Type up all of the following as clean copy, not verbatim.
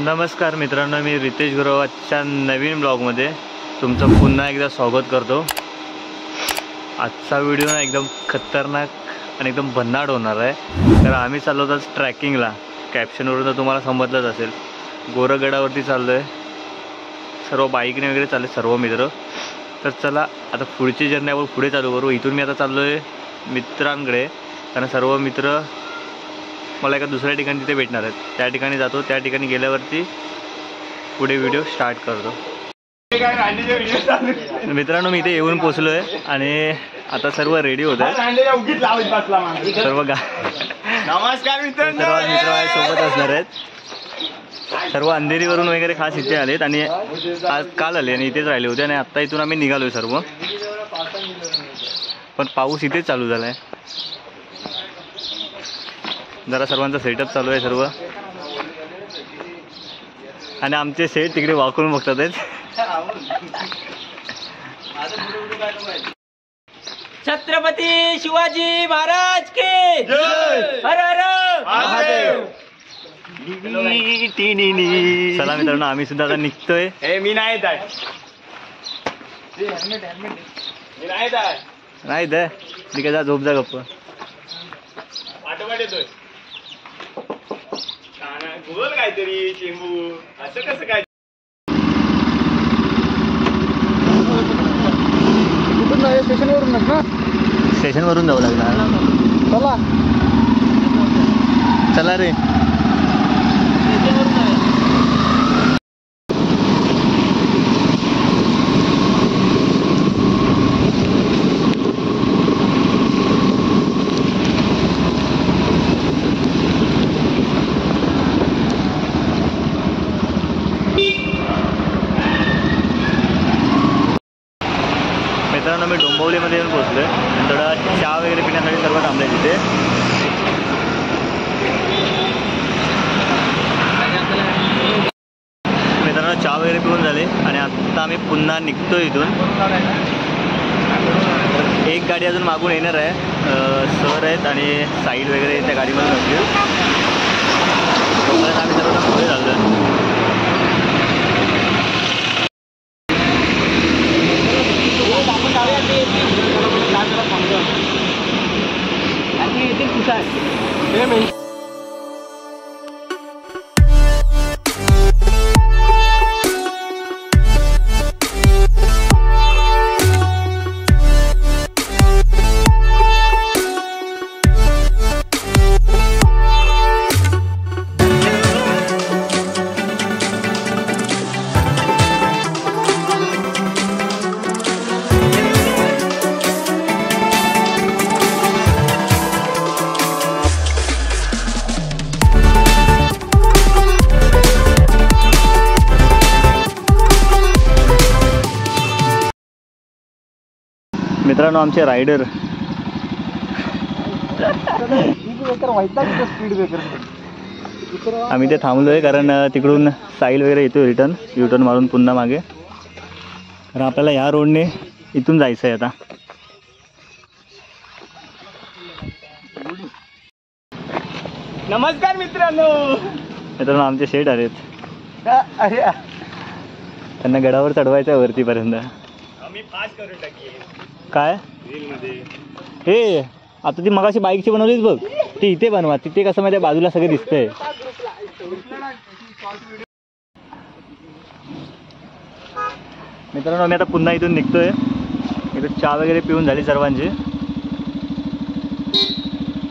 नमस्कार मित्रांनो, मी रितेश गुरवाच्या नवीन ब्लॉगमध्ये तुमचं पुन्हा एकदा स्वागत करतो। आजचा व्हिडिओ ना एकदम खतरनाक आणि एकदम भन्नाट होणार आहे, कारण आम्ही चाललो आहोत ट्रॅकिंगला। कॅप्शनवरून तर तुम्हाला समजलंच असेल, गोरगडावरती चाललो आहे, सर्व बाईकने वगैरे चालले सर्व मित्र। तर चला आता पुढची जर्नी आपण पुढे चालू करू। इथून मी आता चाललो आहे मित्रांकडे, कारण सर्व मित्र मला एका दुसऱ्या ठिकाणी तिथे भेटणार आहेत, त्या ठिकाणी जातो। त्या ठिकाणी गेल्यावरती पुढे व्हिडिओ स्टार्ट करतो। मित्रांनो, मी इथे येऊन पोचलो आहे आणि आता सर्व रेडी होत आहेत, सर्व नमस्कार मित्रांनो, सर्व मित्र सोबत असणार आहेत। सर्व अंधेरीवरून वगैरे खास इथे आलेत आणि आज काल आले आणि इथेच राहिले होते आणि आत्ता इथून आम्ही निघालोय सर्व, पण पाऊस इथेच चालू झाला आहे। जरा सर्वांचा सेटअप चालू आहे सर्व, आणि आमचे सेट तिकडे वाकून बघतात आहेत। छत्रपती शिवाजी महाराज के जय, हर हर महादेव। चला मित्रांनो, आम्ही सुद्धा आता निघतोय। मी नाही नाही दे ठीक आहे, जा झोप जा गप्प। आठवड येतोय बोल काहीतरी चेंबू, असं कसं काय? स्टेशनवरून जाऊ लागणार। चला चला रे। मित्रांनो, मी डोंबिवलीमध्ये येऊन पोहोचलोय, थोडा चहा वगैरे पिण्यासाठी सर्व थांबले तिथे। मित्रांनो, चहा वगैरे पिऊन झाले आणि आता आम्ही पुन्हा निघतो इथून। एक गाडी अजून मागून येणार आहे, सर आहेत आणि साईड वगैरे त्या गाडीमध्ये बसले। तोपर्यंत आम्ही सर्व पुढे चाललो। मित्रांनो, आमचे रायडर आम्ही ते थांबलोय, कारण तिकडून साईल वगैरे येतो रिटर्न युटर्न मारून पुन्हा मागे, कारण आपल्याला ह्या रोडने इथून जायचं आहे आता। नमस्कार मित्रांनो। मित्रांनो, आमचे शेट आलेत, त्यांना गडावर चढवायचं आहे वरतीपर्यंत। आम्ही पास करून टाकी काय हे आता ती मगाशी बाईकची बनवलीच बघ, ती इथे बनवा, तिथे कसं माझ्या बाजूला सगळे दिसतंय। मित्रांनो, मी आता पुन्हा इथून निघतोय। इथे चहा वगैरे पिऊन झाली सर्वांची,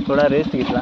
थोडा रेस्ट घेतला।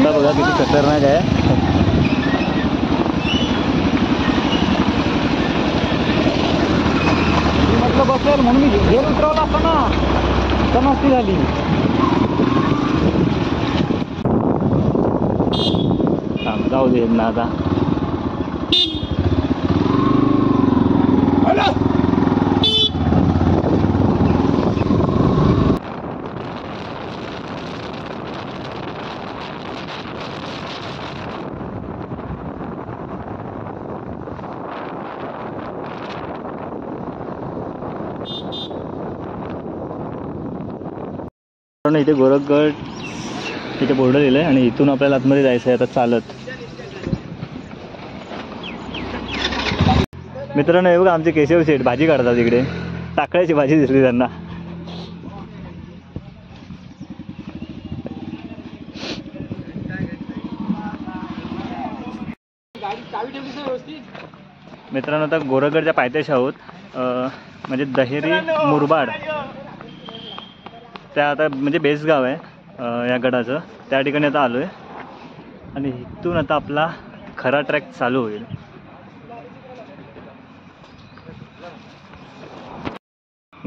रस्ता बघा किती खतरनाक आहे. म्हटलं बसेल म्हणून मी घेऊन उतरवला असता ना, तर मस्ती झाली. जाऊ दे ना आता. इथे गोरखगड इथे बोर्ड लिहिलं आहे आणि इथून आपल्याला आतमध्ये जायचं आहे आता चालत. मित्रांनो हे बघा आमचे केशव शेठ भाजी काढतात इकडे. टाकळ्याची भाजी दिसली त्यांना. मित्रांनो आता गोरखगडच्या पायथ्याशी आहोत. म्हणजे दहेरी मुरबाड त्या आता म्हणजे बेस गाव आहे या गडाचं. त्या ठिकाणी आता आलो आहे आणि इथून आता आपला खरा ट्रॅक चालू होईल.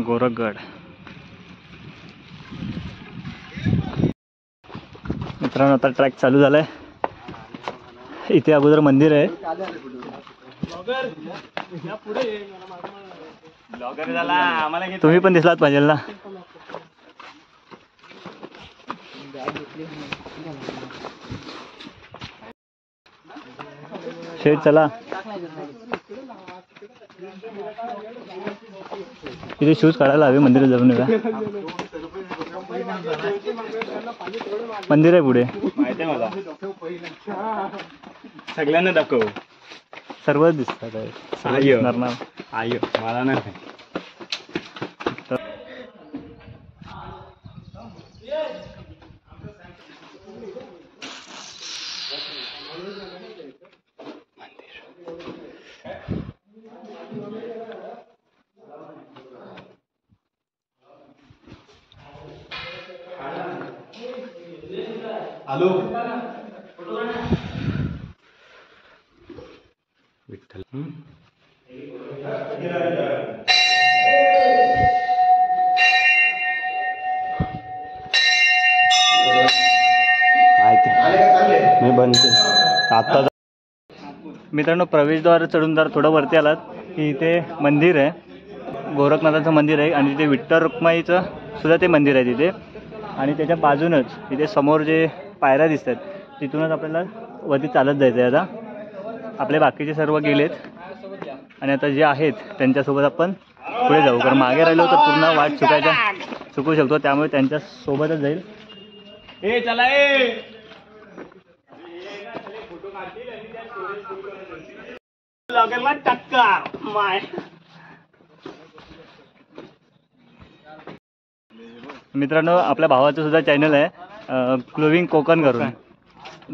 गोरखगड. मित्रांनो आता ट्रॅक चालू झाला आहे. इथे अगोदर मंदिर आहे. तुम्ही पण दिसलात पाहिजे ना. शेठ चला. इथे शूज काढायला हवे. मंदिरात जाऊन येऊया. मंदिर आहे पुढे. माहिती आहे मला. सगळ्यांना दाखव. सर्वच दिसतात आहे. सर्व दिसणार ना. आयो मला नाही. हॅलो विठ्ठल. मी बनते आता. मित्रांनो प्रवेशद्वार चढून जर थोडं वरती आलात की इथे मंदिर आहे. गोरखनाथाचं मंदिर आहे आणि तिथे विठ्ठल रुक्माईचं सुद्धा ते मंदिर आहे तिथे. आणि त्याच्या बाजूनच इथे समोर जे पायऱ्या दिसतात तिथूनच आपल्याला वरती चालत जायचं आहे. आता आपले बाकीचे सर्व गेलेत आणि आता जे आहेत त्यांच्यासोबत आपण पुढे जाऊ. कारण मागे राहिलो तर पूर्ण वाट चुकू शकतो. त्यामुळे त्यांच्यासोबतच जाईल. ए चला लागेल ना टक्का माय. मित्रांनो आपल्या भावाचं सुद्धा चॅनल आहे ग्लोविंग कोकण करून.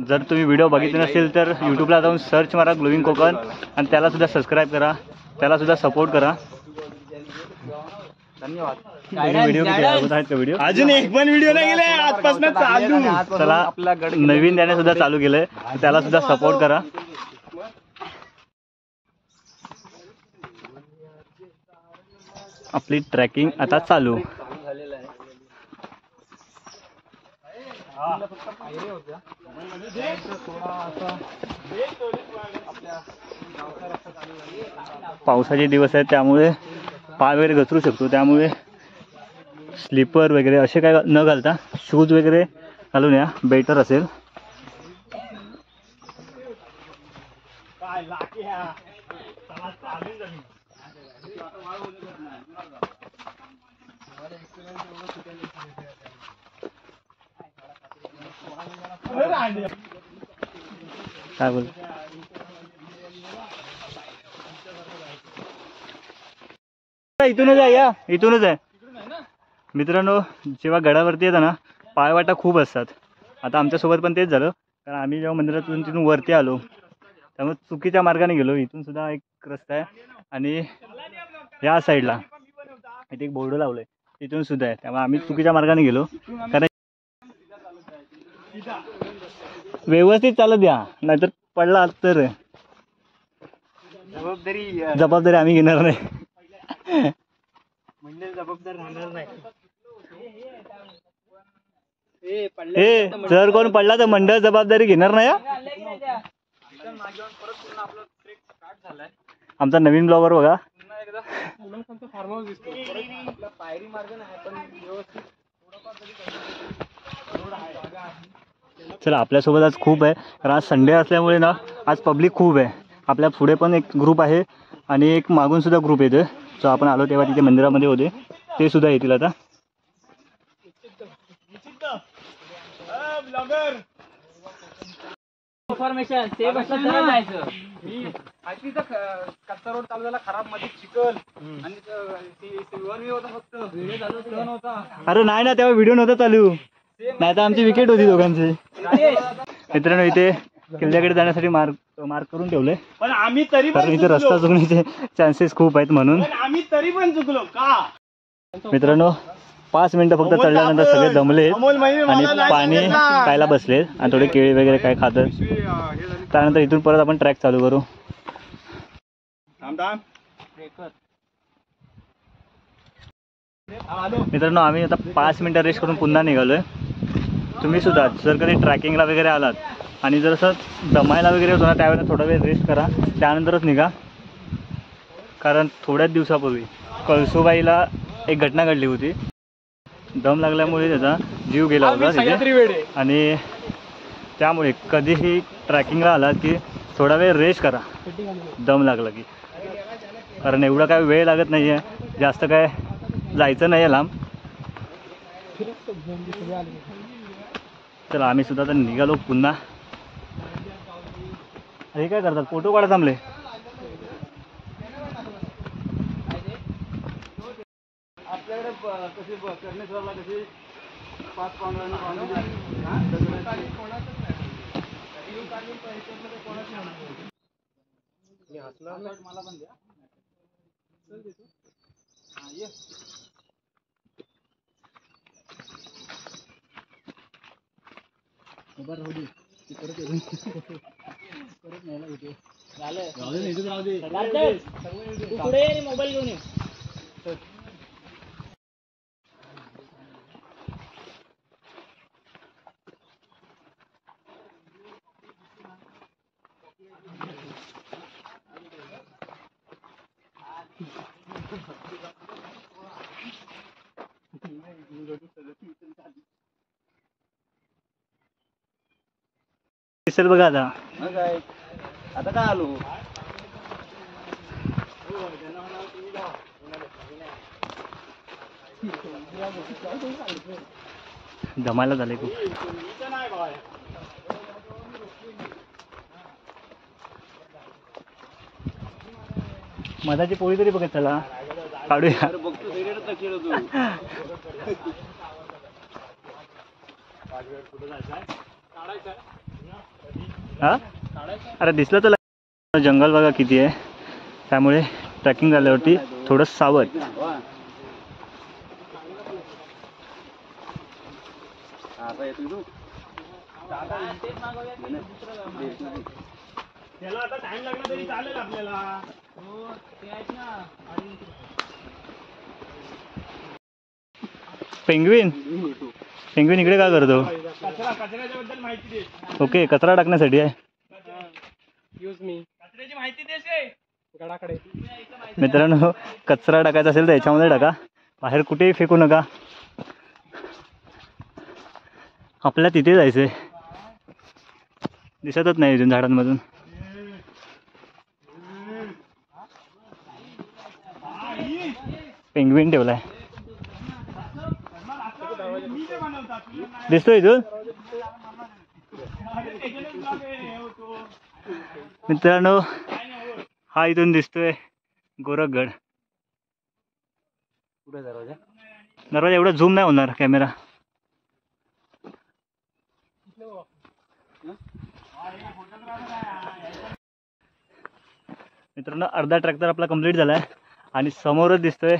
जर तुम्ही व्हिडिओ बघितले नसेल तर यूट्यूबला जाऊन सर्च मारा ग्लोविंग कोकण आणि त्याला सुद्धा सबस्क्राईब करा. त्याला सुद्धा सपोर्ट करा. धन्यवाद. व्हिडिओ आहेत का व्हिडिओ? अजून एक पण व्हिडिओ नाही गेले आजपासून चालू. चला नवीन त्याने सुद्धा चालू केलंय. त्याला सुद्धा सपोर्ट करा. आपली ट्रॅकिंग आता चालू. पावसाचे दिवस आहेत त्यामुळे पाय वगैरे घसरू शकतो. त्यामुळे स्लीपर वगैरे असे काय न घालता शूज वगैरे घालून या बेटर असेल. काय बोल. इथूनच आहे या. इथूनच आहे. मित्रांनो जेव्हा गडावरती येतं ना पायवाटा खूप असतात. आता आमच्यासोबत पण तेच झालं. कारण आम्ही जेव्हा मंदिरातून तिथून वरती आलो त्यामुळे चुकीच्या मार्गाने गेलो. इथून सुद्धा एक रस्ता आहे आणि या साईडला इथे एक बोर्ड लावलं आहे तिथून सुद्धा आहे. त्यामुळे आम्ही चुकीच्या मार्गाने गेलो. कारण व्यवस्थित चालत द्या, नाहीतर पडला तर जबाबदारी आम्ही घेणार नाही. म्हणजे जबाबदार राहणार नाही. हे जर कोण पडला तर मंडळ जबाबदारी घेणार नाही. आमचा नवीन ब्लॉगर बघा. फार्म हाऊस दिसतो. पायरी मार्ग नाही पण व्यवस्थित. चला, आपल्यासोबत आज खूप आहे, कारण आज संडे असल्यामुळे ना आज पब्लिक खूप आहे. आपल्या पुढे पण एक ग्रुप आहे आणि एक मागून सुद्धा ग्रुप येतो. जो आपण आलो तेव्हा तिथे मंदिरामध्ये होते, ते सुद्धा येतील आता. इन्फॉर्मेशन सेफ असलं तर जायचं. कच्चा रोड चालू झाला, खराब मध्ये चिखल आणि वन वे होता, फक्त व्हिडिओ चालू होता. अरे नाही ना, तेव्हा व्हिडिओ नव्हता चालू, नाही तर आमची विकेट होती दोघांची. मित्रांनो, इथे किल्ल्याकडे जाण्यासाठी मार्क करून ठेवले, पण आम्ही तरी कारण इथे रस्ता चुकण्याचे चान्सेस खूप आहेत म्हणून. आम्ही तरी पण चुकलो का? मित्रांनो, 5 मिनिटं फक्त चढल्यानंतर सगळे दमले आणि पाणी प्यायला बसले आणि थोडे केळी वगैरे काय खातात. त्यानंतर इथून परत आपण ट्रॅक चालू करू. मित्रांनो, आम्ही आता 5 मिनिटं रेस्ट करून पुन्हा निघालोय. तुम्ही सुद्धा जर कधी ट्रॅकिंगला वगैरे आलात आणि जर असं दमायला वगैरे होतो ना, त्यावेळेला थोडा वेळ रेस्ट करा, त्यानंतरच निघा. कारण थोड्याच दिवसापूर्वी कळसुबाईला एक घटना घडली होती. दम लागल्यामुळे त्याचा जीव गेला होता तिथे. आणि त्यामुळे कधीही ट्रॅकिंगला आला की थोडा वेळ रेस्ट करा दम लागला की, कारण एवढा काय वेळ लागत नाही आहे, जास्त काय जायचं नाही आहे लांब. चला, आम्ही सुद्धा आता निघालो पुन्हा. हे काय करतात, फोटो काढा थांबले. आपल्याकडे कशी करण्याला कशी 5 पावलांना मला पण द्या. पुढे मोबाईल घेऊन ये. दिसेल बघा आता. आता काय आलो. दमायला झाले खूप. मधाची पोळी तरी बघत चला काढूया. हा, अरे दिसलं तर. जंगल बघा किती आहे, त्यामुळे ट्रॅकिंग झाल्यावरती थोडं सावध. त्याला आता टाइम लागला तरी चालेल आपल्याला. पेंग्विन इकडे काय करतो? कचऱ्याच्या बद्दल माहिती दे. ओके, कचरा टाकण्यासाठी आहे. कचऱ्याची माहिती दे गडाकडे. मित्रांनो, कचरा टाकायचा असेल तर याच्यामध्ये टाका, बाहेर कुठेही फेकू नका. आपल्याला तिथे जायचंय, दिसतच नाही इथून झाडांमधून. पेंग्विन ठेवलाय, दिसतोय इथून. मित्रांनो, हा इथून दिसतोय गोरखगड. कुठे दरवाजा एवढा झूम नाही होणार कॅमेरा. मित्रांनो, अर्धा ट्रॅक तर आपला कंप्लीट झालाय आणि समोरच दिसतोय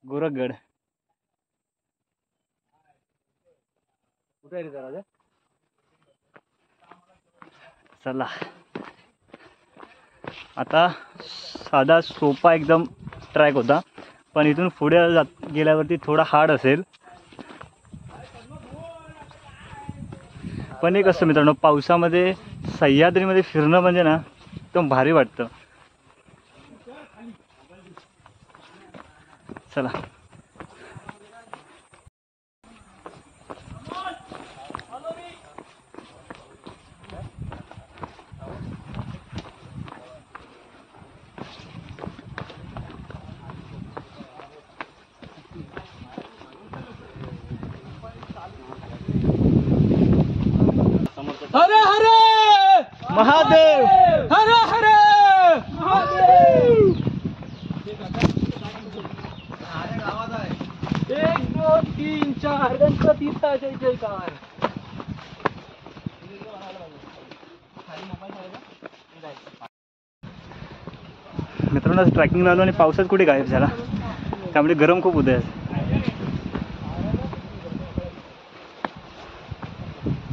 गोरखगड. कुठे आहे दरवाजा? चला आता साधा सोपा एकदम ट्रॅक होता, पण इथून पुढे गेल्यावरती थोडा हार्ड असेल. पण एक असतं मित्रांनो, पावसामध्ये सह्याद्रीमध्ये फिरणं म्हणजे ना एकदम भारी वाटतं. चला हर हर महादेव. हर हर महादेव. 1 2 3 4 गणपतीचा जय जयकार. मित्रांनो ट्रॅकिंगला आलो आणि पावसात कुठे गायब झाला, त्यामुळे गरम खूप होत आहे.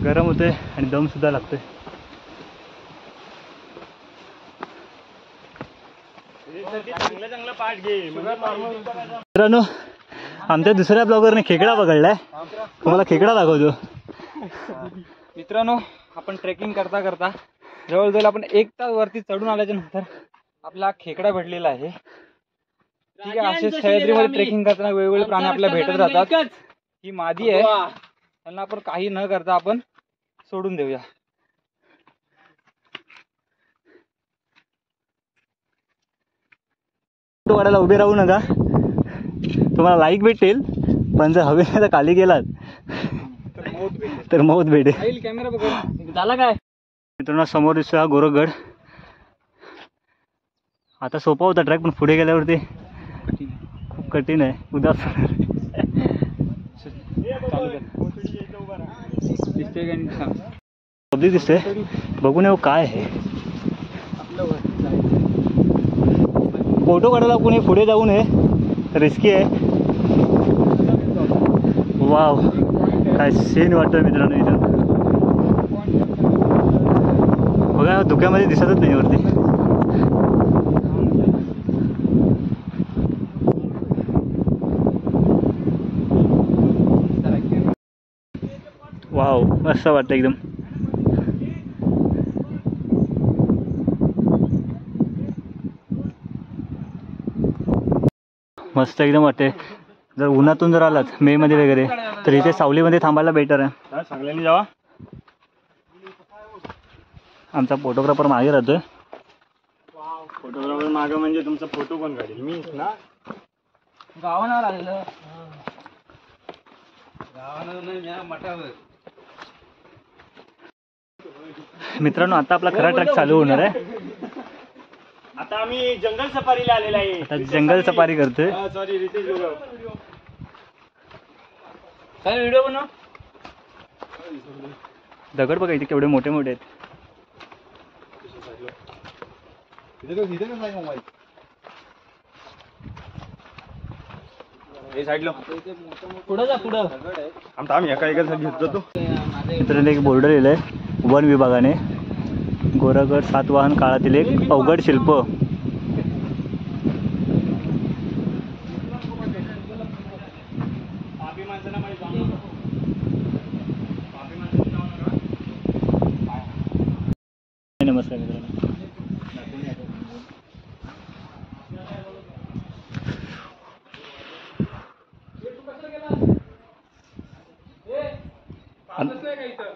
गरम होते आणि दम सुद्धा लागतोय. चांगलं पाठ घे. मित्रांनो आमच्या दुसऱ्या ब्लॉगरने खेकडा पकडलाय, तुम्हाला खेकडा दाखवतो. मित्रांनो आपण ट्रेकिंग करता करता जवळजवळ आपण 1 तास वरती चढून आल्याच्या नंतर आपला खेकडा भेटलेला आहे. ठीक आहे, असे सह्याद्रीमध्ये ट्रेकिंग करताना वेगवेगळे प्राणी आपल्याला भेटत राहतात. ही मादी आहे, त्यांना आपण काही न करता आपण सोडून देऊया. फोटो काढायला उभे राहू नका, तुम्हाला लाईक भेटेल, पण जर हवेला खाली गेलात तर मौत भेटेल. कॅमेरा बघ झाला काय. मित्रांनो समोर दिसतो हा गोरखगड. आता सोपा होता ट्रॅक, पण पुढे गेल्यावरती खूप कठीण आहे. उदास पब्लिक दिसते, बघून येऊ काय आहे. फोटो काढायला कोणी पुढे जाऊ नये, रिस्की आहे. वाव काय सीन वाटतोय मित्रांनो इथं. बघा धुक्यामध्ये दिसतच नाही वरती. वाव मस्त वाटतं एकदम. मस्त एकदम वाटते. जर उन्हातून जर आलात मे मध्ये वगैरे तर इथे सावलीमध्ये थांबायला बेटर आहे. चांगल्याने जावा. आमचा फोटोग्राफर मागे राहतोय. फोटोग्राफर मागं म्हणजे तुमचा फोटो कोण काढेल? मी ना. गावानं आलेलं मठावर. मित्रांनो आता आपला खरा ट्रॅक चालू होणार आहे. आता आम्ही जंगल सफारीला आलेला आहे. आता जंगल सफारी करतोय. सॉरी रितेश गुरव. काय व्हिडिओ बनव. दगड बघा इथे केवढे मोठे मोठे आहेत. पुढं जा पुढं. आम्ही एका एकासाठी घेत जातो. मित्रांनो एक बोर्ड लिहिलंय वन विभागाने, गोरखगड सातवाहन काळातील एक अवघड शिल्प. नमस्कार मित्रांनो.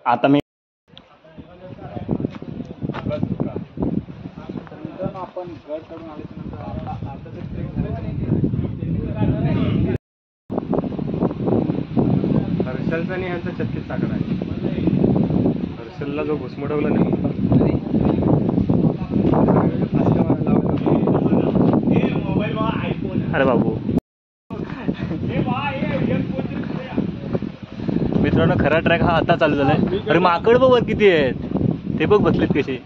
आता मी आपण गड चढून आल्याच्या हर्षलचा आणि ह्यांचा 36 आकडा आहे. हर्षलला जो घुसमटवला नाही. अरे बाबू मित्रांनो खरा ट्रॅक हा आता चालू झालाय. अरे माकड बघ किती आहेत ते बघ, बसलेत कसे.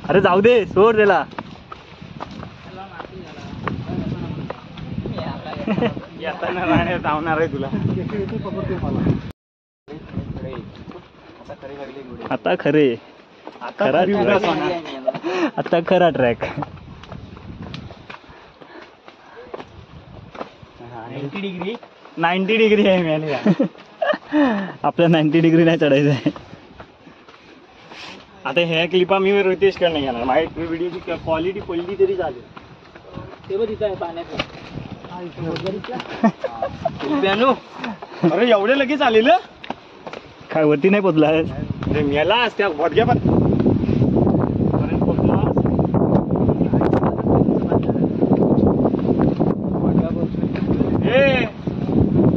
अरे जाऊ दे, सोड त्याला. हाताने राहण्यात धावणार आहे तुला. आता खरे आता खरा ट्रॅक. 90 डिग्री आहे मिळाली. आपल्या 90 डिग्री नाही चढायचं आहे. आता ह्या क्लिपा मी रितेश कडे नाही घेणार. माझी व्हिडिओची क्वालिटी पडली तरी चालेल. अरे एवढे लगेच आलेलं काय वरती नाही पोचला आहे. अरे मेलास त्या भटक्या पण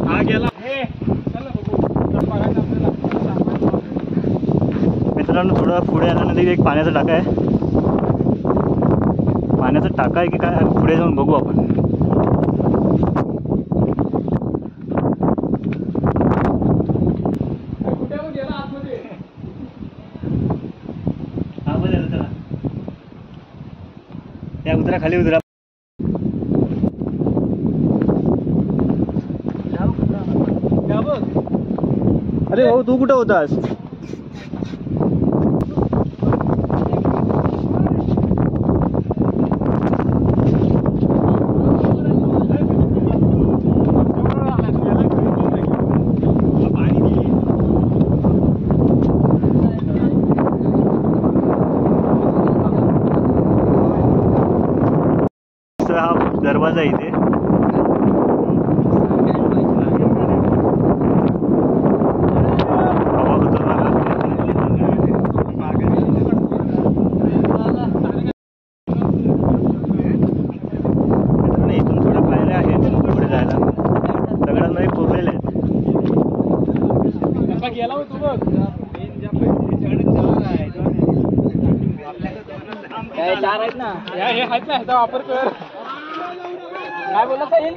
हा गेला. मित्रांनो थोडं पुढे आल्यानंतर एक पाण्याचा टाका आहे. पाण्याचा टाका आहे की काय पुढे जाऊन बघू आपण. या उतरा खाली उतरा. अरे भाऊ तू कुठं होतास. हा दरवाजा इथे हवा इथून थोड्या पायऱ्या आहेत पुढे जायला. सगळ्यांमध्ये कोरलेले आहेत. गेला तू बघ. चार आहेत ना. हे आहेत ना. ह्याचा वापर कर. काय बोलत आहे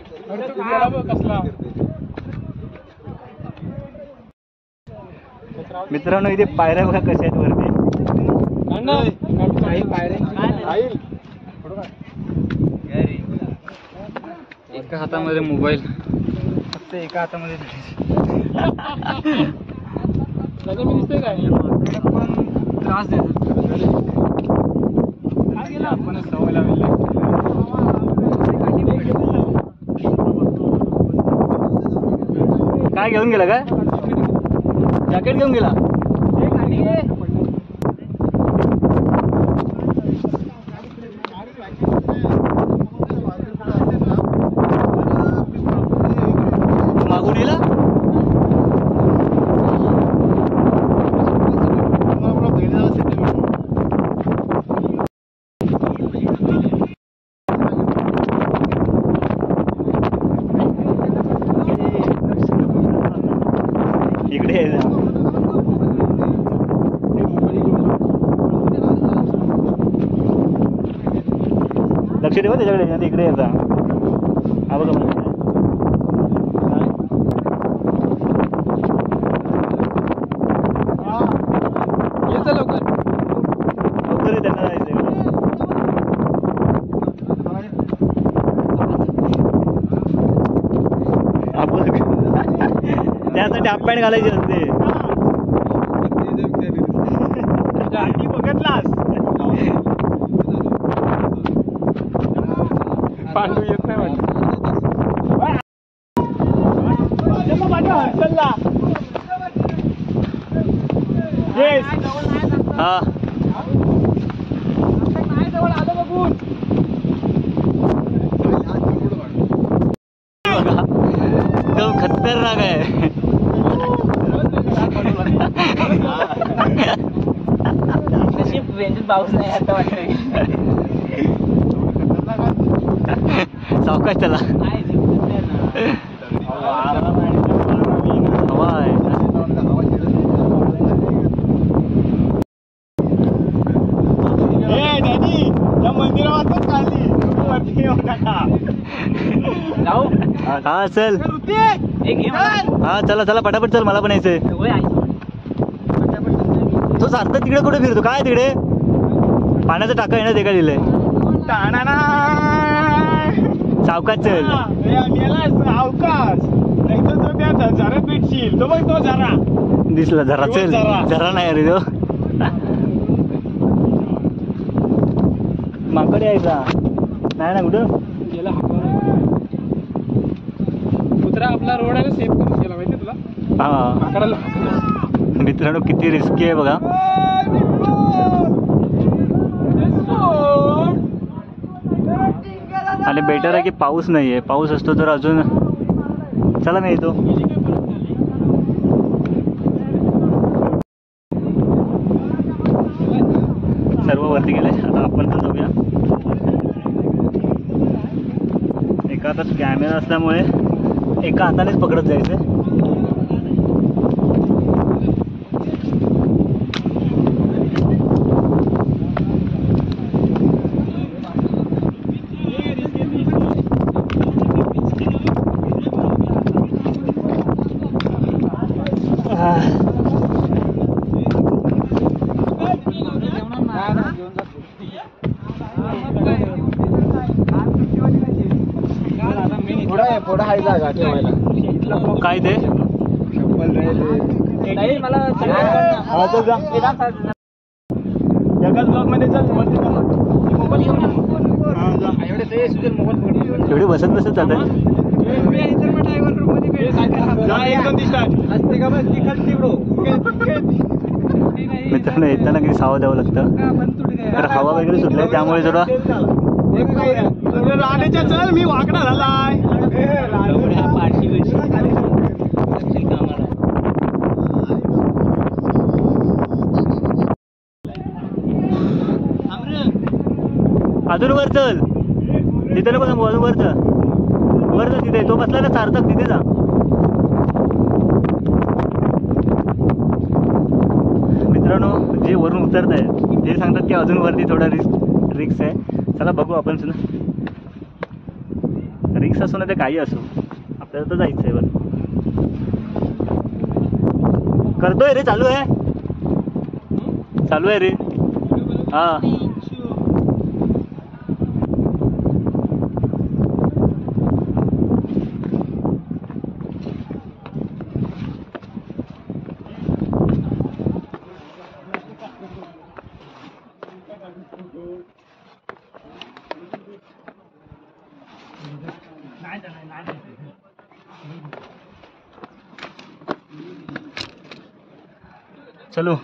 कसला. मित्रांनो इथे पायऱ्या बघा कशा आहेत वरती. एका हातामध्ये मोबाईल फक्त एका हातामध्ये दिसतोय काय पण त्रास देतात. आपण सवय लावली. काय घेऊन गेला काय जॅकेट घेऊन गेला. मागून येला. इकडे यायचं. लक्ष ठेवा त्याच्याकडे. इकडे यायचा. हा बघा लवकर लवकर त्यांना जायचं. त्यासाठी हाफ पॅन्ट घालायची असते. बघितलास पांडू येत नाही हा तो खतरनाक आहे. पाऊस नाही आता वाटत. सावकाश त्याला हवा आहे. हा चल. हा चला चला पटापट चल. मला पण यायचंय. तो सारखं तिकडे कुठे फिरतो काय तिकडे. पाण्याचा टाका आहे ना ते काय दिलंय. सावकाश चल. अवकाश नाही तर तो त्या झरा भेटशील तो बघ तो झरा दिसला जरा चल. जरा. जरा नाही रे तो. माकडे यायचा नाही ना कुठं. गेला कुत्रा आपला रोड आहे सेफ करून गेला माहिती तुला. हा माकडाला मित्रांनो किती रिस्की आहे बघा. आणि बेटर आहे की पाऊस नाही आहे. पाऊस असतो तर अजून. चला मी येतो. सर्व वरती गेले. आता आपण पण जाऊया. एका हातात कॅमेरा असल्यामुळे एका हातानेच पकडत जायचं. थोडा आहे जागा ठेवायला. काय ते नाही मला एकाच ब्लॉक मध्ये चल एवढे बसत बसत जातात. मित्रांनो येताना किती सावध द्यावं लागतं. तर हवा वगैरे सुटली आहे त्यामुळे जरा राणीच्या चल मी वाकडा झालाय. अजून वर चल. तिथे नको थांबू. अजून वर चल. वर चल. तिथे तो बसला ना सार्थक तिथे जा. मित्रांनो जे वरून उतरत आहे ते सांगतात की अजून वरती थोडा रिक्स आहे. चला बघू आपण सुद्धा. रिक्स असो ना ते काही असो आपल्याला तर जायचं आहे. वर करतोय रे. चालू आहे. चालू आहे रे. हा चलो.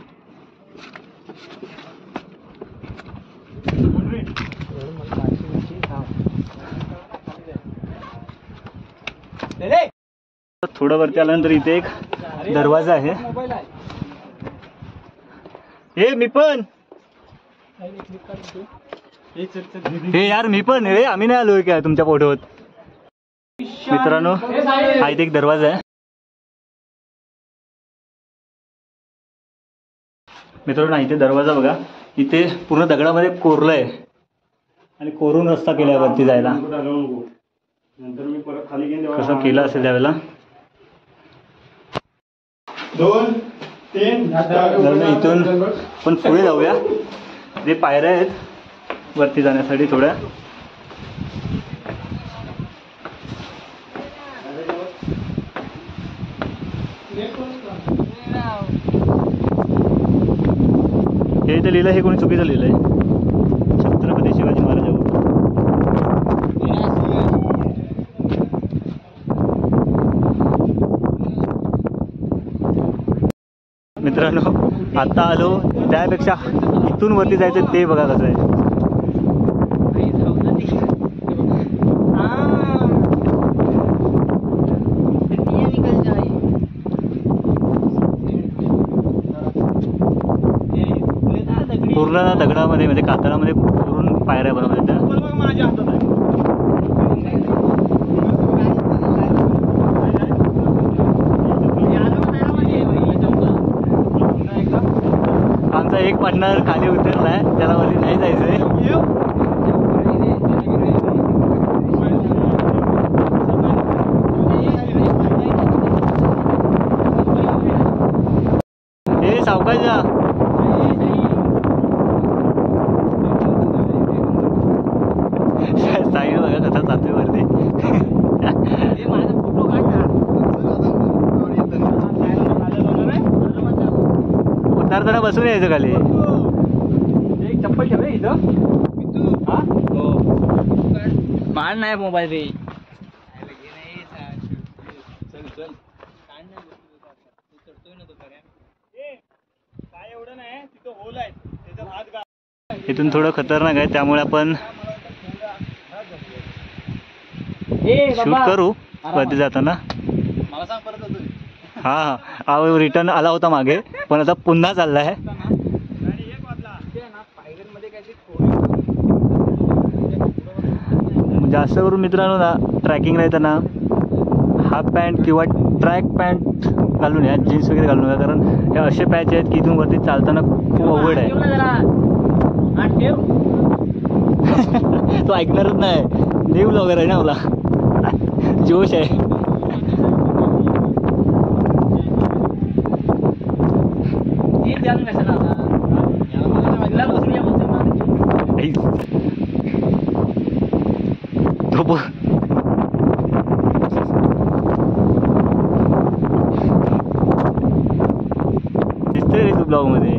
थोडं वरती आल्यानंतर इथे एक दरवाजा आहे. हे मी पण. हे यार मी पण. रे आम्ही नाही आलोय काय तुमच्या फोटोत. मित्रांनो हा इथे एक दरवाजा आहे. मित्रांनो इथे दरवाजा बघा. इथे पूर्ण दगडामध्ये कोरलंय आणि कोरून रस्ता केलाय वरती जायला. नंतर मी परत खाली घेऊन कसं केलं असेल त्यावेळेला. 2 3 इथून पण पुढे जाऊया. जे पायऱ्या आहेत वरती जाण्यासाठी थोड्या. हे इथे लिहिलं हे कोणी चुकीचं लिहिलंय. छत्रपती शिवाजी महाराजांवर. मित्रांनो आता आलो त्यापेक्षा इथून वरती जायचं ते बघा कसं आहे. पूर्ण दगडामध्ये म्हणजे कातळामध्ये पूर्ण पायऱ्या बनवल्या त्या. माझ्या हातात आहे. आमचा एक पार्टनर खाली उतरलाय. त्याला वरती नाही जायचंय. हे सावकाश जा. साई बघा कसा जातोय वरती. उतरताना बसून यायचं खाली. एक चप्पल ठेव रे इथं. हा मार नाही मोबाईल रे. इथून थोडं खतरनाक आहे त्यामुळे आपण शूट करू वरती जाताना. मला सांग परत होतो. हा हा रिटर्न आला होता मागे पण आता पुन्हा चाललाय. जास्त करून मित्रांनो ना ट्रॅकिंगला येताना हाफ पॅन्ट किंवा ट्रॅक पॅन्ट घालून या, जीन्स वगैरे घालून या, कारण हे असे पॅच आहेत की इथून वरती चालताना खूप अवघड आहे. तो ऐकणारच नाही. न्यू ब्लॉगर आहे ना मला, जोश आहे. दिसतोय रे तू ब्लॉग मध्ये.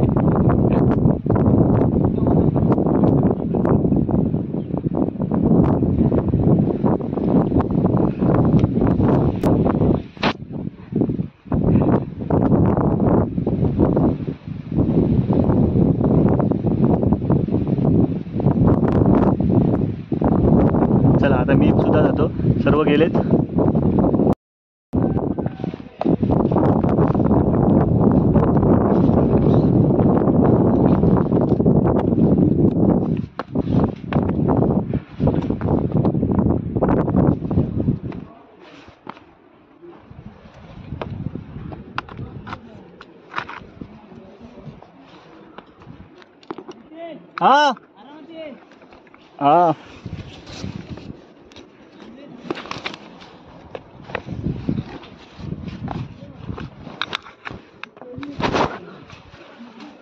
चला आता मी सुद्धा जातो, सर्व गेलेत. हा हा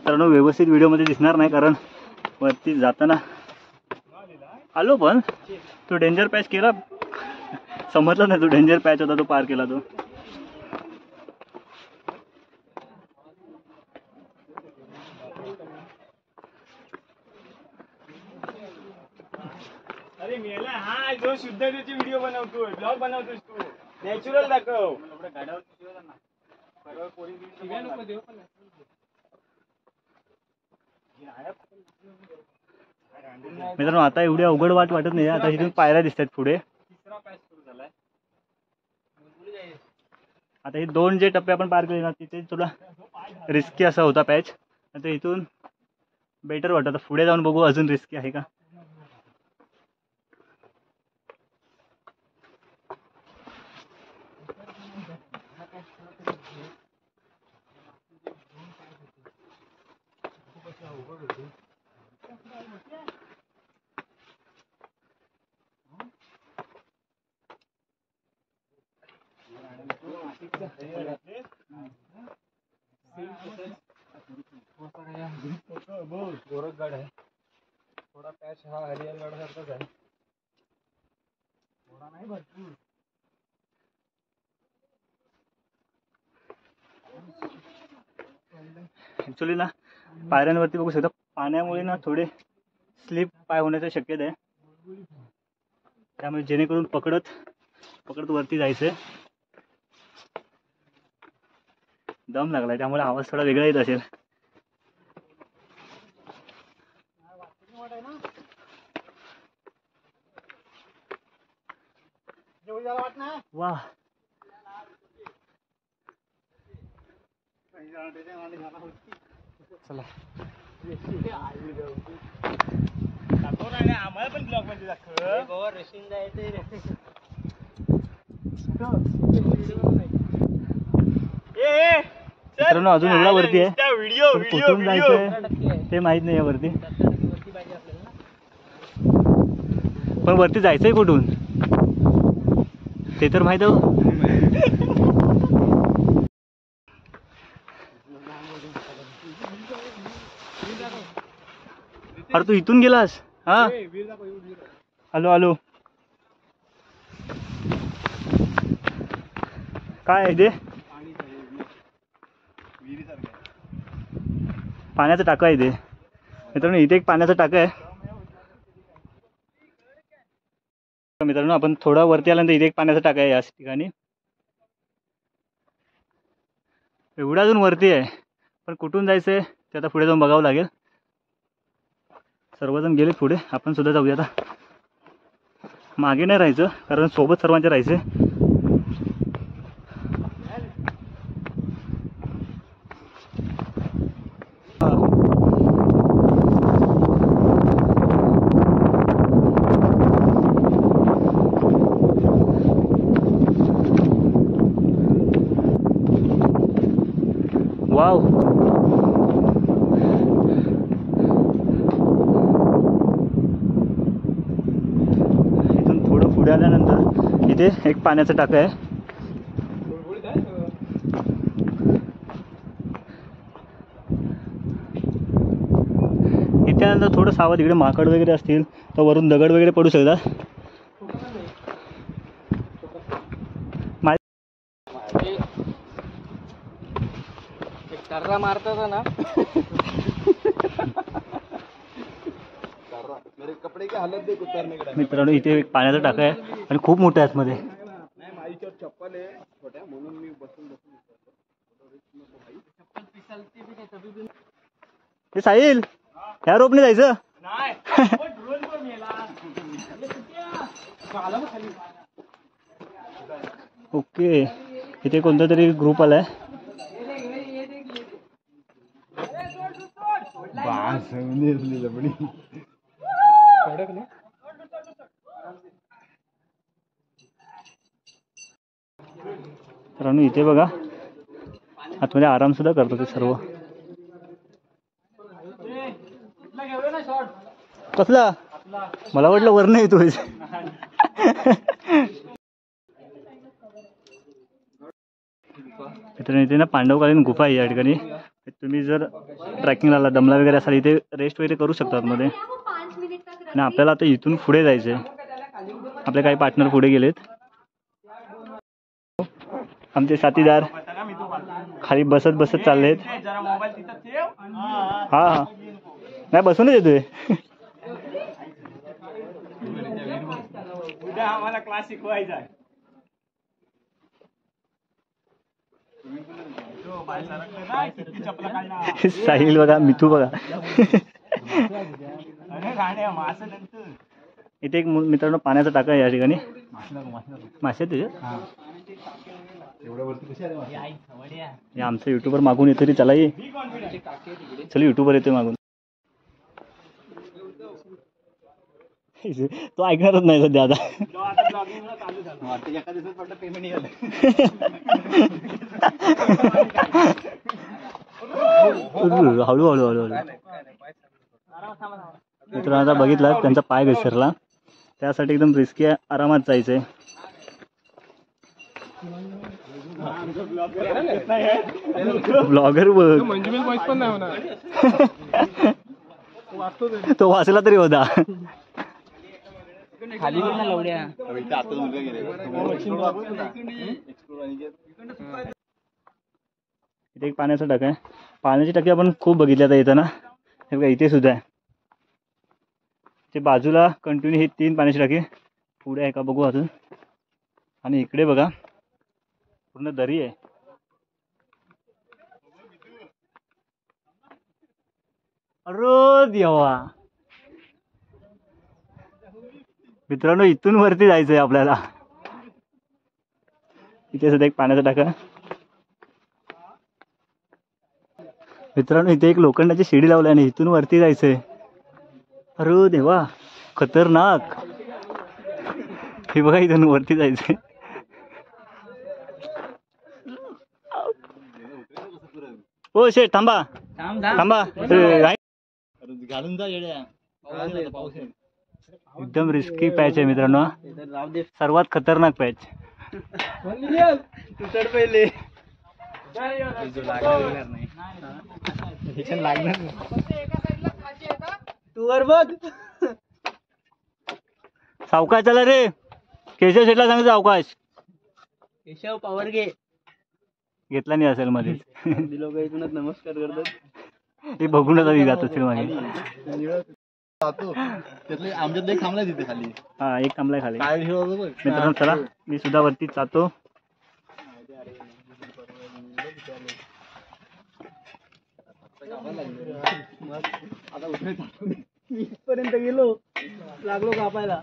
तर व्यवस्थित व्हिडिओमध्ये दिसणार नाही कारण वरती जाताना आलो पण तो डेंजर पॅच केला. समजला नाही तो डेंजर पॅच होता, तो पार केला तो. अरे मेला हा जो शुद्धतेची व्हिडिओ बनवतोय, ब्लॉग बनवतोस तू, नॅचरल दाखव. मित्रांनो आता एवढी अवघड वाट वाटत नाही. आता इथून पायऱ्या दिसतात पुढे. आता हे 2 जे टप्पे आपण पार केले ना तिथे थोडा रिस्की असा होता पॅच. आता इथून बेटर वाटत. पुढे जाऊन बघू अजून रिस्की आहे का. गोरखगड आहे थोडा पॅच, हा हरिहरगड सारखाच आहे. थोडा नाही भरपूर. ॲक्च्युली ना पायऱ्यांवरती बघू शकता पाण्यामुळे ना थोडे स्लिप पाय होण्याची शक्यता आहे. त्यामुळे जेणेकरून पकडत वरती जायचंय. दम लागलाय त्यामुळे आवाज थोडा वेगळा येत असेल. वा चला आम्हाला पण ब्लॉग मध्ये दाखव. रेसिंग जायचंय रे. मित्रांनो अजून एवढा वरती आहे, व्हिडिओ पण कुठून जायचंय ते माहित नाही आहे वरती. पण वरती जायचंय कुठून ते तर माहित आहे. अरे तू इथून गेलास. हा हॅलो हॅलो काय आहे ते. पाण्याचं टाकं आहे इथे मित्रांनो. इथे एक पाण्याचं टाकं आहे मित्रांनो. आपण थोडा वरती आल्यानंतर इथे एक पाण्याचं टाकं आहे याच ठिकाणी. एवढा अजून वरती आहे पण कुठून जायचं आहे ते आता पुढे जाऊन बघावं लागेल. सर्वजण गेले पुढे, आपण सुद्धा जाऊया आता. मागे नाही राहायचं कारण सोबत सर्वांचे राहायचे. वाव, इथून थोडं पुढे आल्यानंतर इथे एक पाण्याचं टाकं आहे. इथे आल्यानंतर थोडं सावध, इकडे माकड वगैरे असतील तर वरून दगड वगैरे पडू शकतात. कर्रा मारतात ना. मित्रांनो इथे एक पाण्याचं टाकं आहे आणि खूप मोठं आहे आतमध्ये. चप्पल आहे छोट्या म्हणून मी बसून हे साहिल, ह्या रोपने जायचं. ओके, इथे कोणता तरी ग्रुप आलाय. मित्रांनो इथे बघा आतमध्ये आराम सुद्धा करतो ते सर्व. कसला? मला वाटलं वरनं येतोय. मित्रांनो इथे ना पांडवकालीन गुफा आहे या ठिकाणी. तुम्ही जर ट्रॅकिंगला आला, दमला वगैरे असाल, इथे रेस्ट वगैरे करू शकता मध्ये. आणि आपल्याला आता इथून पुढे जायचं आहे. आपले काही पार्टनर पुढे गेलेत. आमचे साथीदार खाली बसत बसत चाललेत. हा हा, नाही बसूनच येतोय. उद्या आम्हाला क्लास शिकवायचा आहे. साहिल बघा, मिथू बघा. इथे एक मित्रांनो पाण्याचा टाका आहे या ठिकाणी. मासे त्याच्यात हे आमचं युट्यूबर मागून येतो रे. चला ये, चल युट्यूबर येतोय मागून. तो ऐकणारच नाही सध्या आता. हळू हळू हळू हळू. मित्रांनो आता बघितलं त्यांचा पाय घसरला, त्यासाठी एकदम रिस्की आहे, आरामात जायचंय. ब्लॉगर बघ, तो वाचला तरी होता. खाली लवड्या. इथे एक पाण्याचा टाका आहे. पाण्याची टाकी आपण खूप बघितली आता येताना. हे बघा इथे सुद्धा आहे. ते बाजूला कंटिन्यू ही 3 पाण्याची टाकी पुढे आहे का बघू अजून. आणि इकडे बघा पूर्ण दरी आहे. अरे देवा मित्रांनो, इथून वरती जायचंय आपल्याला. इथे सुद्धा एक पाण्याचा टाका. मित्रांनो इथे एक लोखंडाची शिडी लावली आणि इथून वरती जायचंय. अरे देवा खतरनाक. हे बघा इथून वरती जायचंय. ओ शेट थांबा थांबा, घालून जा येड्या. एकदम रिस्की पॅच आहे मित्रांनो, सर्वात खतरनाक पॅच. तू चढ पहिले. लागणार तू वर बघ. सावकाश चला रे. केशव शेटला सांग सावकाश. केशव पावर घे. घेतला नाही असेल मध्ये. लोक इथूनच नमस्कार करतात. हे बघूनच आधी जात असेल मागे. आमच्यात थांबलाय तिथे खाली. हा एक थांबलाय खाली. मित्रांनो चला मी सुद्धा वरती जातो. पर्यंत गेलो लागलो कापायला.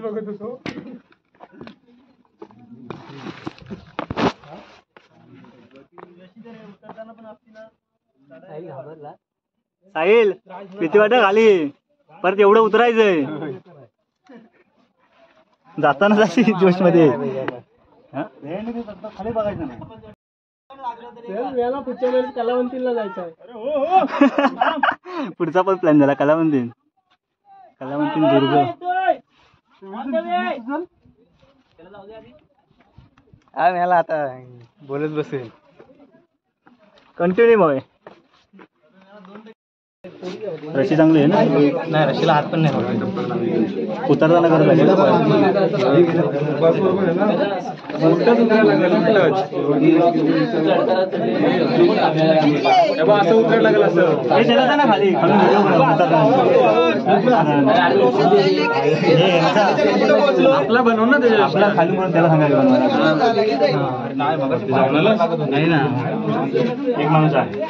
बघत होतो. साहिल भीती वाटत खाली परत एवढं उतरायचंय. जाताना जाशी जोश मध्ये खाली बघायचं नाही. पुढच्या वेळेस कलावंतीला जायचं आहे. पुढचा पण प्लॅन झाला कलावंती दुर्ग. मला आता बोलत बसेल कंटिन्यू भाऊ. रशी चांगली आहे ना. नाही रशीला हात पण नाही उतरताना करत लागेल असं उतरायला लागेल असं खाली आपला बनव ना त्याच्या आपला खाली म्हणून त्याला सांगायला नाही ना. एक माणूस आहे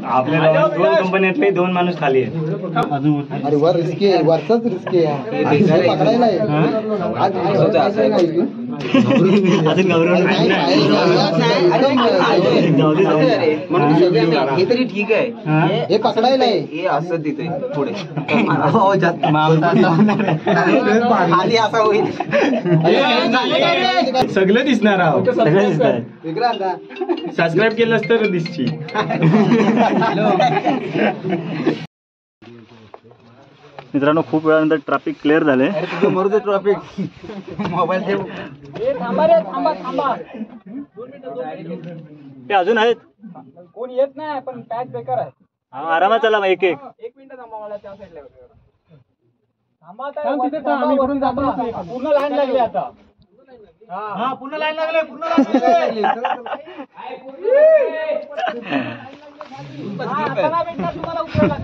आपल्या 2 कंपन्यातले 2 माणूस खाली आहे. अरे वर रिस्की आहे, वरचाच रिस्की आहे. पकडायला आहे. अजून गौरव हे तरी ठीक आहे. हे पकडायला आहे. हे असं तिथे पुढे खाली असा होईल. सगळं दिसणार आहोत. सगळं दिसतंय. सबस्क्राईब केलंस तर दिसची. मित्रांनो खूप वेळानंतर ट्रॅफिक क्लिअर झाले. मरू दे ट्रॉफिक. मोबाईल ठेव. ते अजून आहेत. कोण येत नाही पण पॅच बेकार आहे. हा आरामात चला मग एक मिनिट थांबा मला त्या साईडला पूर्ण लाईन लागली आता. हा पूर्ण लाईन लागले. पूर्ण लाईन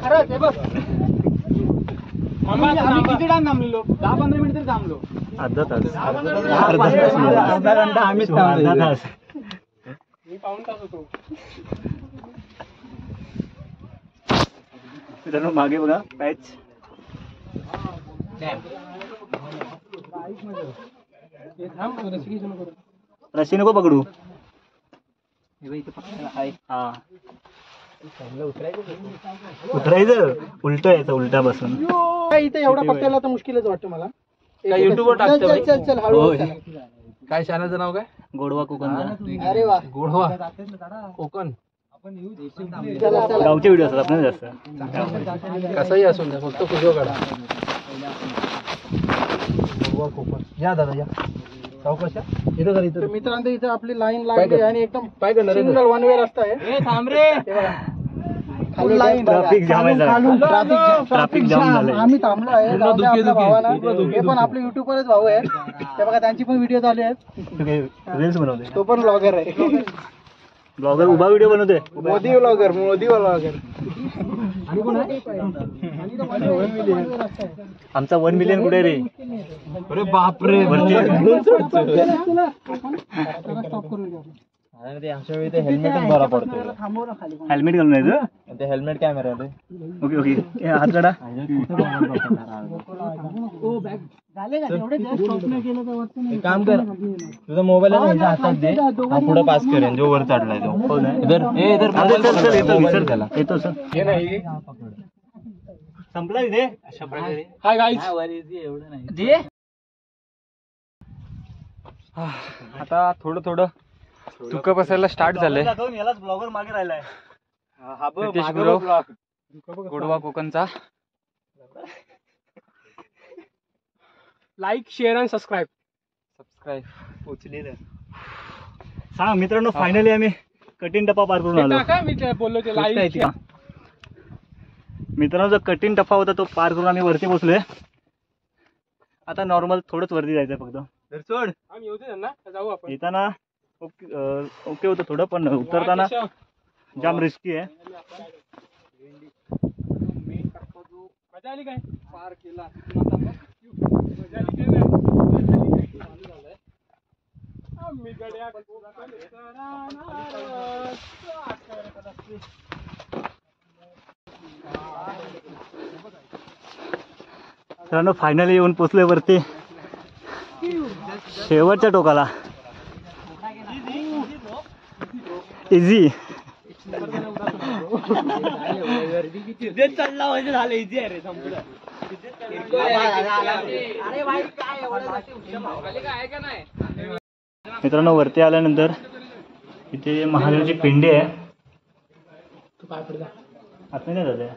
खरंच आहे बघ. आम्ही किती टाइम थांबलेलो? 10-15 मिनिट तरी थांबलो. अर्धा तास. अर्धा घंटा आम्हीच अर्धा तास. मी पाऊण तास होतो. मित्रांनो मागे बघा पॅच. रशी नको पकडू. हा उतरायचं उलट यायचं उलटा बसून. इथे एवढा पकडायला तर मुश्किलच वाटतं मला. युट्यूबवर टाकतो चल चल चल हळू होय. काय चॅनलचं नाव काय? गोडवा कोकणचा. अरे वा गोडवा कोकण. चला चला. गावचे व्हिडिओ असतात आपल्याला जास्त. कसाही असून द्या फक्त फोटो काढा. गोडवा कोकण. या दादा या. चौकशा इथं कर इथं. मित्रांनो इथे आपली लाईन लागली आणि एकदम काय करणार सिंगल वन वे रस्ता आहे. थांब रे. फुल लाईन ट्रॅफिक जाम आहे जरा. ट्रॅफिक जाम झालंय. आम्ही थांबलो आहे. जाऊ द्या आपल्या भावाला. हे पण आपले युट्यूबरच भाऊ आहेत. ते बघा त्यांची पण व्हिडिओ चालू आहेत. रील्स बनवते. तो पण ब्लॉगर आहे. ब्लॉगर उभा व्हिडिओ बनवते. मोदी ब्लॉगर. मोदी ब्लॉगर. आमचा 1 मिलियन कुठे रे? अरे बापरे. आमच्या वेळी ते हेल्मेटच बरा पडतो. हेल्मेट घालून यायचं. ते हेल्मेट कॅमेरा आहे. ओके ओके हात काढा. काम कर तुझा मोबाईल हातात दे. हा पुढे पास करेन जो वर चढलाय तो. येतो सर. संपला इथे. अशा प्रकारे हाय गाईज. आता थोडं थोडं तुका बसायला स्टार्ट झालंय. यालाच ब्लॉगर मागे राहिलाय. रितेश गुरव गोडवा कोकणचा. लाईक शेअर आणि सबस्क्राईब. पोचलेलं. सांग मित्रांनो फायनली आम्ही कठीण टप्पा पार करून आलो. काय मी बोललो ते लाईक. मित्रांनो जो कठीण टप्पा होता तो पार करून आम्ही वरती पोहोचलोय. आता नॉर्मल थोडंच वरती जायचंय फक्त. सोड आम्ही येऊ दे ना जाऊ आपण. येताना ओके होतं थोडं पण उतरताना जाम रिस्की आहे. मजा आली काय पार केला मित्रांनो फायनली येऊन पोचलोय वरती शेवटच्या टोकाला. इझी चढला म्हणजे झालं इझी आहे रे संपलं. मित्रांनो वरती आल्यानंतर इथे महादेवची पिंडी आहे. आत नाही झाले.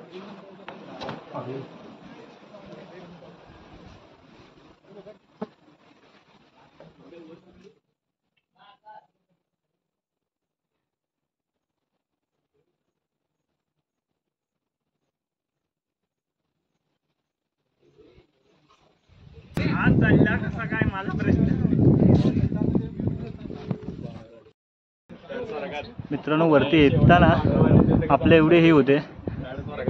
आज चालला कसा काय मला प्रश्न. मित्रांनो वरती येताना आपले एवढे हे होते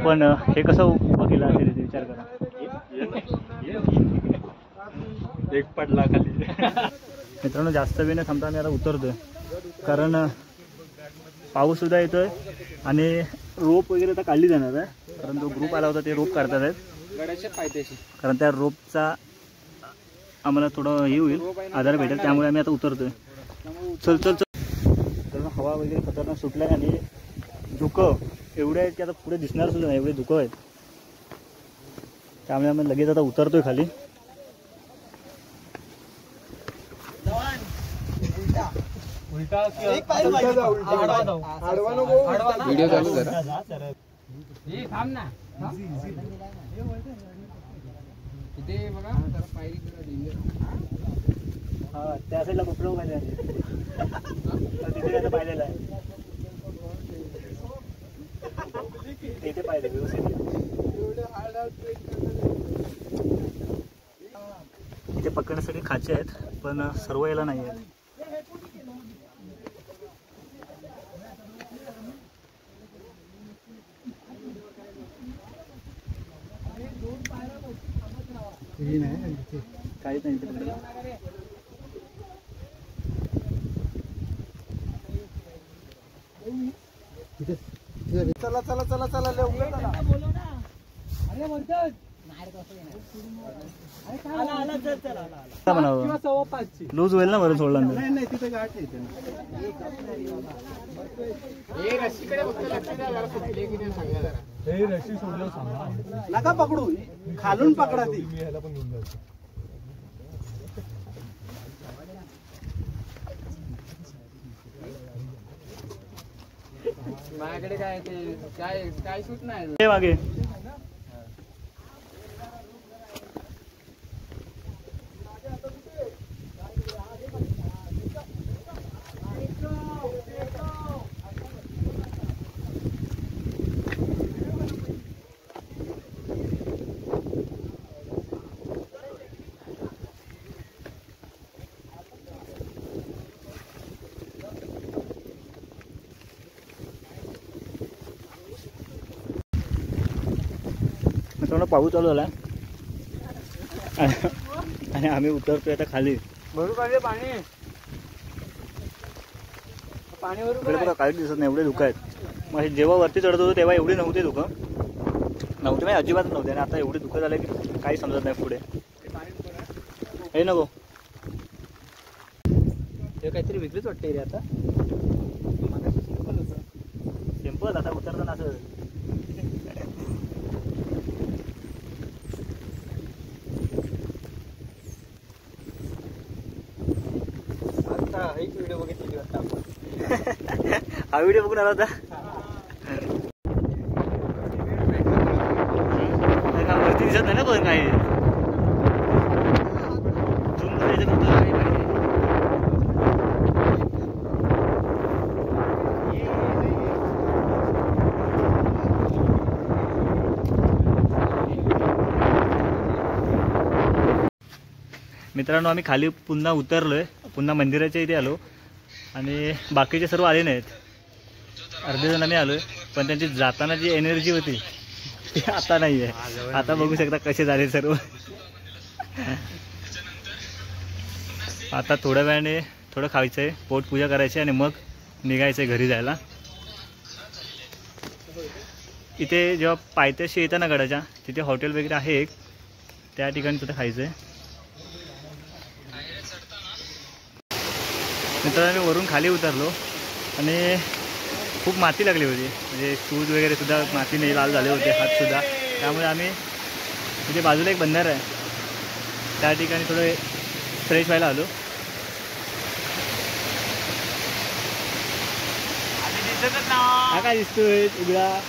पण हे कसं उभं केलं असेल विचार करा. एक पडला खाली. मित्रांनो जास्त वेळ न थांबता आम्ही आता उतरतोय कारण पाऊस सुद्धा येतोय आणि रोप वगैरे आता काढली जाणार आहे कारण जो ग्रुप आला होता ते रोप काढतात आहेत कारण त्या रोपचा आम्हाला थोडं हे होईल आधार भेटेल त्यामुळे आम्ही आता उतरतोय. चल चल चल. कारण हवा वगैरे खतरनाक सुटलाय आणि धुकं एवढे आहेत की आता पुढे दिसणार सुद्धा नाही एवढे धुकं आहेत त्यामुळे आम्ही लगेच आता उतरतोय खाली. व्हिडिओ चालू करा. इथे बघा जरा पायरी हा त्या साईडला कुठलं पाहिजे तिथे आता पाहिलेलं आहे तिथे पाहिजे व्यवस्थित. इथे पकडण्यासाठी खाचे आहेत पण सर्व याला नाही आहेत. काहीच नाही तिकडे. चला चला चला चला लवकर चला. लूज होईल ना बरं सोडला नाही नाही तिथे गाठ येते नका पकडू खालून पकडा ती. माझ्याकडे काय ते काय काय सूट नाही. हे मागे मित्रांनो पाऊस चालू झाला आणि आम्ही उतरतोय आता खाली. भरू पाहिजे पाणी पाणी भरू इकडे बघा काहीच दिसत नाही एवढे धुकं आहेत. मग जेव्हा वरती चढत होतो तेव्हा एवढी नव्हती धुकं नव्हती म्हणजे अजिबात नव्हते आणि आता एवढे धुकं झालं की काही समजत नाही पुढे. हे नको हे काहीतरी वेगळीच वाटते रे आता. सिंपल आता उतरताना असं एक व्हिडिओ बघितली वाटतं आपण. हा व्हिडिओ बघून आला होता. वरती दिसत नाही ना पण काही झूम करायचं फक्त काही पाहिजे. मित्रांनो आम्ही खाली पुन्हा उतरलोय पुन्हा मंदिराच्या इथे आलो आणि बाकीचे सर्व आले नाहीत. अर्धे जण आम्ही आलोय, पण त्यांची जाताना जी एनर्जी होती ती आता नाही आहे. आता बघू शकता कसे झाले सर्व. आता थोड्या वेळाने थोडं खायचं आहे, पोट पूजा करायची आणि मग निघायचं आहे घरी जायला. इथे जेव्हा पायथ्याशी येतं ना गडाच्या, तिथे हॉटेल वगैरे आहे एक, त्या ठिकाणी सुद्धा खायचं आहे. मित्रांनो वरून खाली उतरलो आणि खूप माती लागली होती, म्हणजे शूज वगैरे सुद्धा मातीने लाल झाले होते, हातसुद्धा. त्यामुळे आम्ही तिथे बाजूला एक बंधारा आहे, त्या ठिकाणी थोडं फ्रेश व्हायला आलो. हा काय दिसतोय उघडा.